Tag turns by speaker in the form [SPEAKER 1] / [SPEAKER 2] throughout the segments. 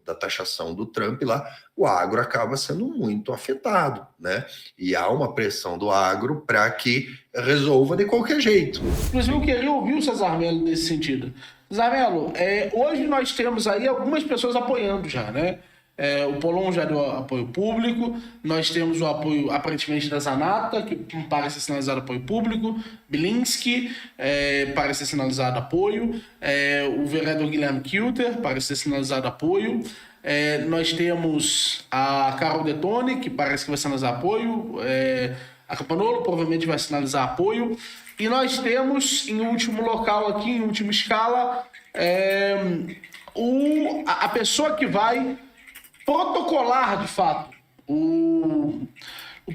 [SPEAKER 1] da taxação do Trump lá, o agro acaba sendo muito afetado, né? E há uma pressão do agro para que resolva de qualquer jeito.
[SPEAKER 2] Inclusive, eu queria ouvir o Cesar Mello nesse sentido. Cesar Mello, hoje nós temos aí algumas pessoas apoiando já, né? O Polon já deu apoio público, nós temos o apoio aparentemente da Zanata, que parece sinalizado apoio público, Bilinski parece ser sinalizado apoio, o vereador Guilherme Kilter parece ser sinalizado apoio, nós temos a Carol Detone, que parece que vai sinalizar apoio, a Campanolo provavelmente vai sinalizar apoio, e nós temos, em último local aqui, em última escala, a pessoa que vai protocolar, de fato, o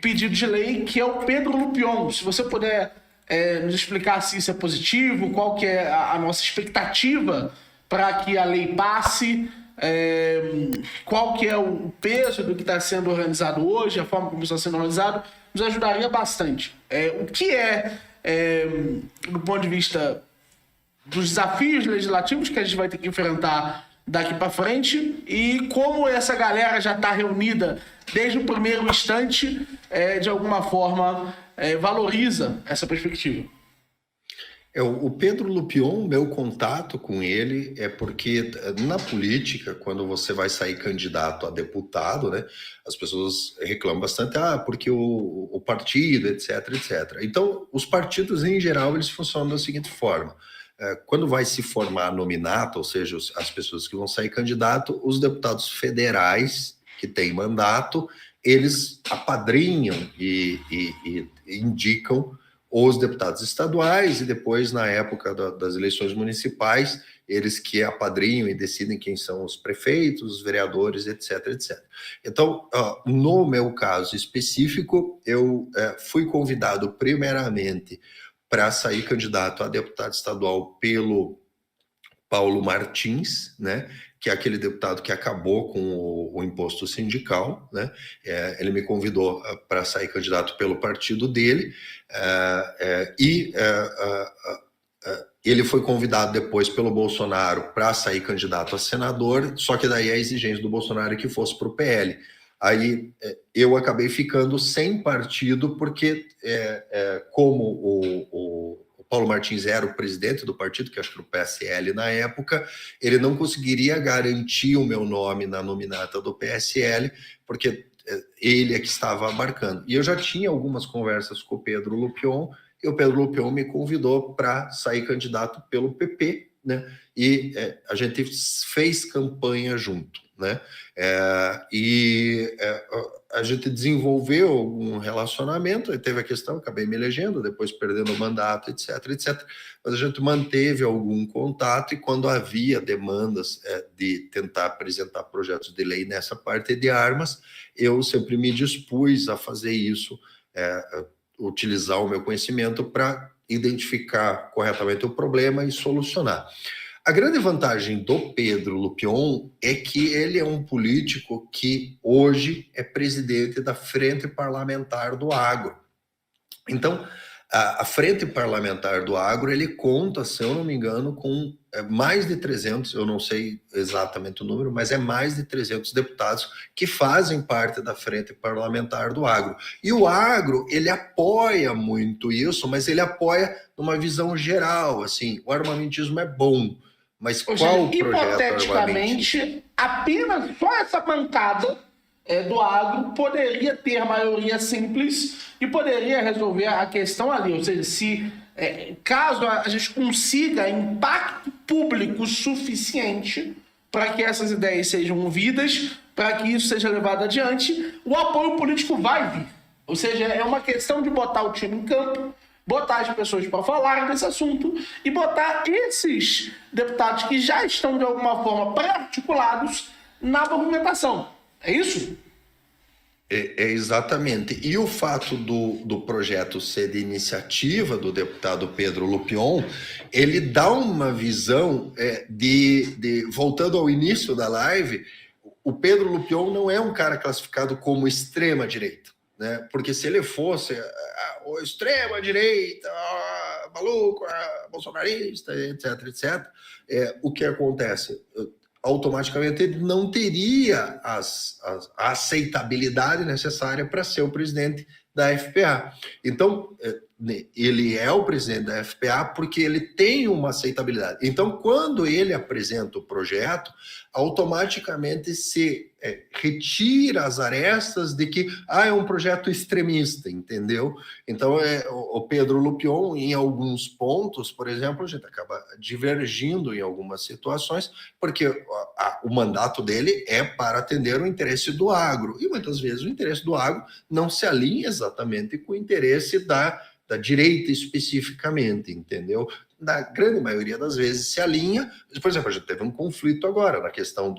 [SPEAKER 2] pedido de lei, que é o Pedro Lupion. Se você puder nos explicar se isso é positivo, qual que é a nossa expectativa para que a lei passe, qual que é o peso do que está sendo organizado hoje, a forma como está sendo organizado, nos ajudaria bastante. O que do ponto de vista dos desafios legislativos que a gente vai ter que enfrentar daqui para frente e como essa galera já está reunida desde o primeiro instante, de alguma forma, valoriza essa perspectiva.
[SPEAKER 1] O Pedro Lupion, meu contato com ele é porque na política, quando você vai sair candidato a deputado, né, as pessoas reclamam bastante, porque o partido, etc, etc. Então, os partidos, em geral, eles funcionam da seguinte forma. Quando vai se formar nominato, ou seja, as pessoas que vão sair candidato, os deputados federais que têm mandato, eles apadrinham e indicam os deputados estaduais e depois, na época das eleições municipais, eles que apadrinham e decidem quem são os prefeitos, os vereadores, etc, etc. Então, no meu caso específico, eu fui convidado primeiramente para sair candidato a deputado estadual pelo Paulo Martins, né, que é aquele deputado que acabou com o imposto sindical, né? Ele me convidou para sair candidato pelo partido dele, ele foi convidado depois pelo Bolsonaro para sair candidato a senador, só que daí a exigência do Bolsonaro é que fosse para o PL. Aí eu acabei ficando sem partido, porque como o Paulo Martins era o presidente do partido, que acho que era o PSL na época, ele não conseguiria garantir o meu nome na nominata do PSL, porque ele é que estava abarcando. E eu já tinha algumas conversas com o Pedro Lupion, e o Pedro Lupion me convidou para sair candidato pelo PP, né? E a gente fez campanha junto, né? A gente desenvolveu algum relacionamento, aí teve a questão, acabei me elegendo, depois perdendo o mandato, etc, etc. Mas a gente manteve algum contato, e quando havia demandas de tentar apresentar projetos de lei nessa parte de armas, eu sempre me dispus a fazer isso, utilizar o meu conhecimento para identificar corretamente o problema e solucionar. A grande vantagem do Pedro Lupion é que ele é um político que hoje é presidente da Frente Parlamentar do Agro. Então, a Frente Parlamentar do Agro, ele conta, se eu não me engano, com mais de 300, eu não sei exatamente o número, mas é mais de 300 deputados que fazem parte da Frente Parlamentar do Agro. E o agro, ele apoia muito isso, mas ele apoia numa visão geral, assim, o armamentismo é bom, mas
[SPEAKER 2] qual
[SPEAKER 1] o projeto
[SPEAKER 2] hipoteticamente, apenas só essa bancada do agro poderia ter maioria simples e poderia resolver a questão ali. Ou seja, caso a gente consiga impacto público suficiente para que essas ideias sejam ouvidas, para que isso seja levado adiante, o apoio político vai vir. Ou seja, é uma questão de botar o time em campo, botar as pessoas para falarem desse assunto e botar esses deputados que já estão, de alguma forma, pré-articulados na movimentação. É isso?
[SPEAKER 1] Exatamente. E o fato do projeto ser de iniciativa do deputado Pedro Lupion, ele dá uma visão voltando ao início da live, o Pedro Lupion não é um cara classificado como extrema-direita, né? Porque se ele fosse o extrema-direita, maluco, bolsonarista, etc, etc, o que acontece? automaticamente ele não teria a aceitabilidade necessária para ser o presidente da FPA. Então, ele é o presidente da FPA porque ele tem uma aceitabilidade. Então, quando ele apresenta o projeto, automaticamente se retira as arestas de que é um projeto extremista, entendeu? Então, o Pedro Lupion, em alguns pontos, por exemplo, a gente acaba divergindo em algumas situações, porque o mandato dele é para atender o interesse do agro, e muitas vezes o interesse do agro não se alinha exatamente com o interesse da direita especificamente, entendeu? Na grande maioria das vezes se alinha. Por exemplo, a gente teve um conflito agora na questão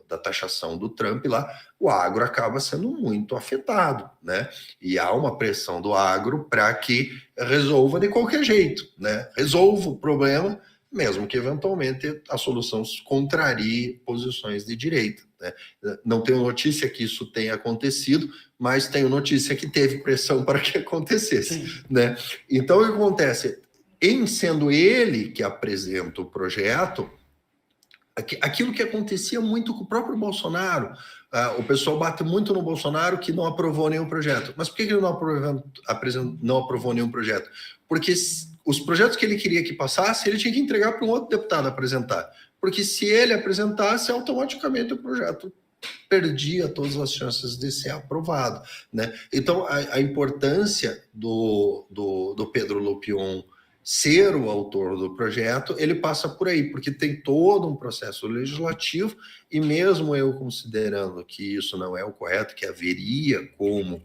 [SPEAKER 1] da taxação do Trump lá, o agro acaba sendo muito afetado, né? E há uma pressão do agro para que resolva de qualquer jeito, né? Resolva o problema, mesmo que eventualmente a solução contrarie posições de direita, né? Não tenho notícia que isso tenha acontecido, mas tenho notícia que teve pressão para que acontecesse, né? Então, o que acontece? Em sendo ele que apresenta o projeto, aquilo que acontecia muito com o próprio Bolsonaro, o pessoal bate muito no Bolsonaro que não aprovou nenhum projeto. Mas por que ele não aprovou nenhum projeto? Porque os projetos que ele queria que passasse, ele tinha que entregar para um outro deputado apresentar. Porque se ele apresentasse, automaticamente o projeto perdia todas as chances de ser aprovado, né? Então, a importância do Pedro Lupion ser o autor do projeto, ele passa por aí, porque tem todo um processo legislativo, e mesmo eu considerando que isso não é o correto, que haveria como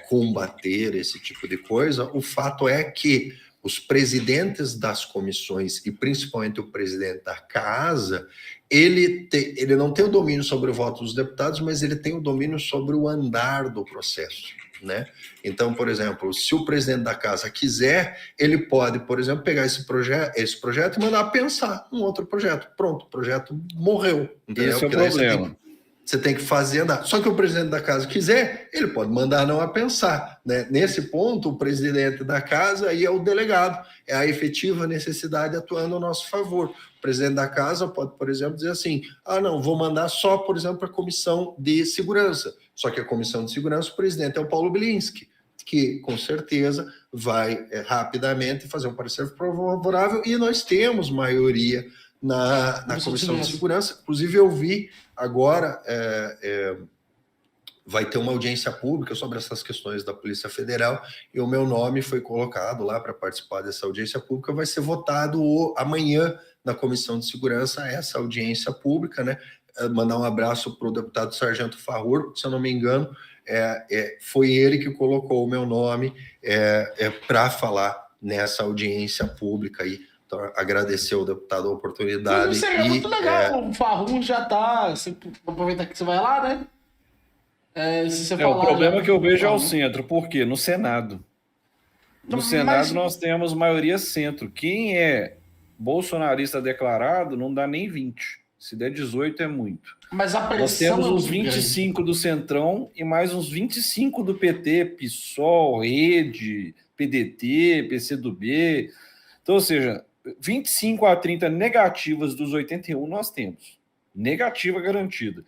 [SPEAKER 1] combater esse tipo de coisa, o fato é que os presidentes das comissões, e principalmente o presidente da casa, ele não tem o domínio sobre o voto dos deputados, mas ele tem o domínio sobre o andar do processo, né? Então, por exemplo, se o presidente da casa quiser, ele pode, por exemplo, pegar esse projeto e mandar pensar um outro projeto. Pronto, o projeto morreu. Entendeu?
[SPEAKER 3] Esse é o problema.
[SPEAKER 1] Você tem que fazer andar. Só que o presidente da casa quiser, ele pode mandar não a pensar, né? Nesse ponto, o presidente da casa aí é o delegado, é a efetiva necessidade atuando a nosso favor. O presidente da casa pode, por exemplo, dizer assim, não, vou mandar só, por exemplo, para a comissão de segurança. Só que a comissão de segurança, o presidente é o Paulo Bilinski, que com certeza vai rapidamente fazer um parecer favorável, e nós temos maioria na Comissão de Segurança. Inclusive, eu vi agora, vai ter uma audiência pública sobre essas questões da Polícia Federal, e o meu nome foi colocado lá para participar dessa audiência pública. Vai ser votado amanhã na Comissão de Segurança essa audiência pública, né? Mandar um abraço para o deputado Sargento Farrur, se eu não me engano, foi ele que colocou o meu nome para falar nessa audiência pública aí. Então, agradecer ao deputado a oportunidade.
[SPEAKER 2] Isso seria muito legal. O Farrur já está. Aproveitar que você vai lá, né? Se você
[SPEAKER 3] o problema que eu vejo é o centro. Por quê? No Senado. No Senado nós temos maioria centro. Quem é bolsonarista declarado não dá nem 20. Se der 18 é muito.
[SPEAKER 2] Mas a pressão
[SPEAKER 3] nós temos uns 25 do Centrão e mais uns 25 do PT, PSOL, Rede, PDT, PCdoB. Então, ou seja, 25 a 30 negativas dos 81 nós temos. Negativa garantida.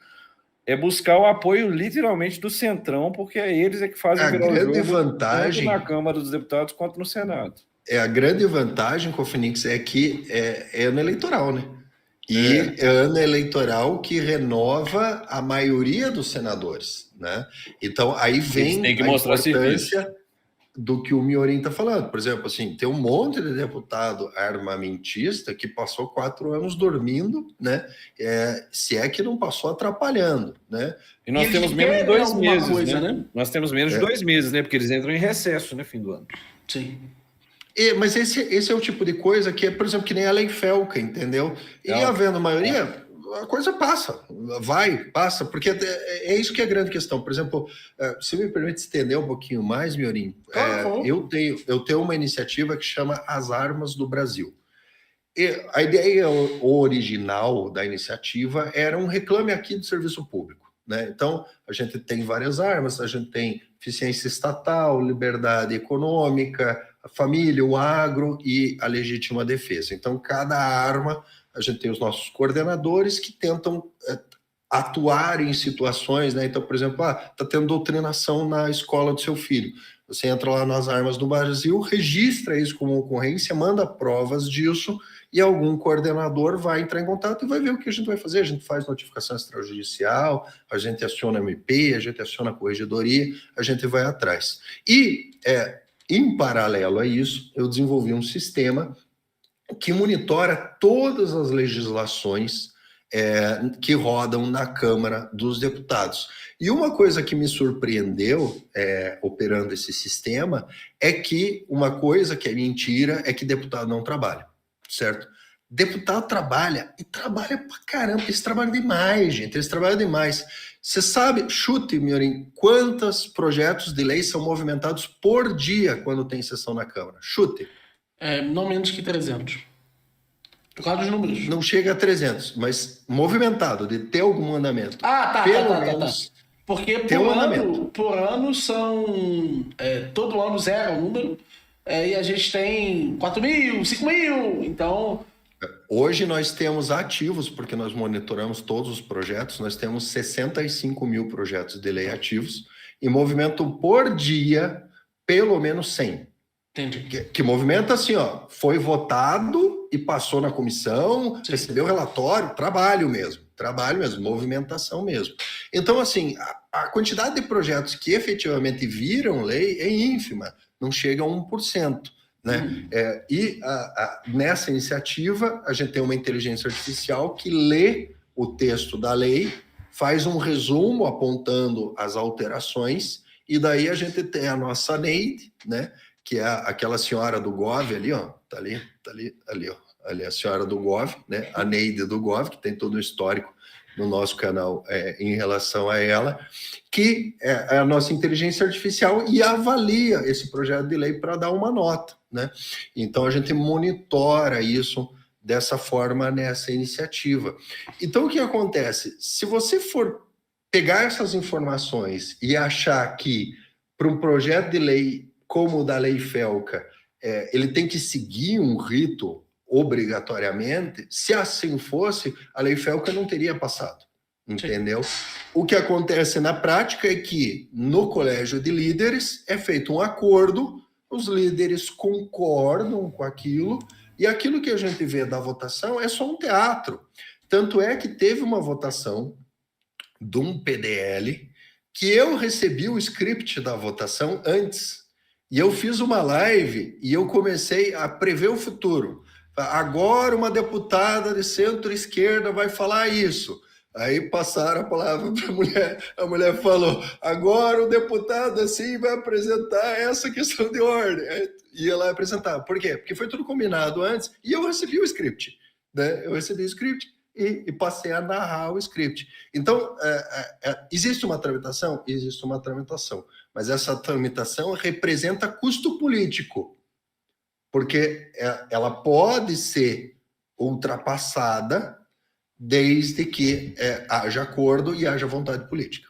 [SPEAKER 3] É buscar o apoio literalmente do Centrão, porque eles que fazem
[SPEAKER 1] virar o jogo, vantagem,
[SPEAKER 3] tanto na Câmara dos Deputados quanto no Senado.
[SPEAKER 1] A grande vantagem, Cofinix, é que é ano eleitoral, né? E é ano eleitoral que renova a maioria dos senadores, né? Então, aí vem
[SPEAKER 3] tem que
[SPEAKER 1] a
[SPEAKER 3] mostrar
[SPEAKER 1] importância
[SPEAKER 3] serviço
[SPEAKER 1] do que o Miorim está falando. Por exemplo, assim, tem um monte de deputado armamentista que passou 4 anos dormindo, né? Se é que não passou atrapalhando, né?
[SPEAKER 3] E nós temos menos de 2 meses, né? Nós temos menos de 2 meses, né? Porque eles entram em recesso, né? Fim do ano.
[SPEAKER 2] Sim.
[SPEAKER 1] Mas esse é o tipo de coisa que é, por exemplo, que nem a lei Felca, entendeu? E havendo maioria, a coisa passa, passa, porque é isso que é a grande questão. Por exemplo, se me permite estender um pouquinho mais, Miorim, eu tenho uma iniciativa que chama As Armas do Brasil. E a ideia original da iniciativa era um reclame aqui do serviço público, né? Então, a gente tem várias armas, a gente tem eficiência estatal, liberdade econômica, a família, o agro e a legítima defesa. Então, cada arma a gente tem os nossos coordenadores que tentam atuar em situações, né? Então, por exemplo, está tendo doutrinação na escola do seu filho. Você entra lá nas Armas do Brasil, registra isso como ocorrência, manda provas disso e algum coordenador vai entrar em contato e vai ver o que a gente vai fazer. A gente faz notificação extrajudicial, a gente aciona a MP, a gente aciona a corregedoria, a gente vai atrás. E, em paralelo a isso, eu desenvolvi um sistema que monitora todas as legislações que rodam na Câmara dos Deputados. E uma coisa que me surpreendeu operando esse sistema é que uma coisa que é mentira é que deputado não trabalha, certo? Deputado trabalha, e trabalha pra caramba, eles trabalham demais, gente, eles trabalham demais. Você sabe, chute, Miorim, quantos projetos de lei são movimentados por dia quando tem sessão na Câmara? Chute.
[SPEAKER 2] Não menos que 300. Por causa dos números.
[SPEAKER 1] Não chega a 300, mas movimentado, de ter algum andamento.
[SPEAKER 2] Tá.
[SPEAKER 1] Pelo menos.
[SPEAKER 2] Porque
[SPEAKER 1] tem um andamento.
[SPEAKER 2] por ano são... todo ano zero o número. E a gente tem 4 mil, 5 mil. Então...
[SPEAKER 1] Hoje nós temos ativos, porque nós monitoramos todos os projetos, nós temos 65 mil projetos de lei ativos e movimento por dia pelo menos 100.
[SPEAKER 2] Entendi.
[SPEAKER 1] Que movimenta assim, foi votado e passou na comissão, sim, recebeu relatório, trabalho mesmo, movimentação mesmo. Então, assim, a quantidade de projetos que efetivamente viram lei é ínfima, não chega a 1%. Né? Nessa iniciativa, a gente tem uma inteligência artificial que lê o texto da lei, faz um resumo apontando as alterações, e daí a gente tem a nossa Neide, né? Que é aquela senhora do Gov ali, tá ali, ali a senhora do Gov, né? A Neide do Gov, que tem todo o histórico no nosso canal em relação a ela, que é a nossa inteligência artificial e avalia esse projeto de lei para dar uma nota, né? Então a gente monitora isso dessa forma nessa iniciativa. Então o que acontece? Se você for pegar essas informações e achar que para um projeto de lei como o da Lei Felca, ele tem que seguir um rito obrigatoriamente, se assim fosse, a Lei Felca não teria passado, entendeu? Sim. O que acontece na prática é que no colégio de líderes é feito um acordo, os líderes concordam com aquilo, e aquilo que a gente vê da votação é só um teatro. Tanto é que teve uma votação de um PDL que eu recebi o script da votação antes, e eu fiz uma live e eu comecei a prever o futuro. Agora uma deputada de centro-esquerda vai falar isso. Aí passaram a palavra para a mulher falou, agora o deputado assim vai apresentar essa questão de ordem. E ela apresentar. Por quê? Porque foi tudo combinado antes e eu recebi o script. Né? Eu recebi o script e passei a narrar o script. Então, existe uma tramitação? Existe uma tramitação. Mas essa tramitação representa custo político. Porque ela pode ser ultrapassada desde que haja acordo e haja vontade política.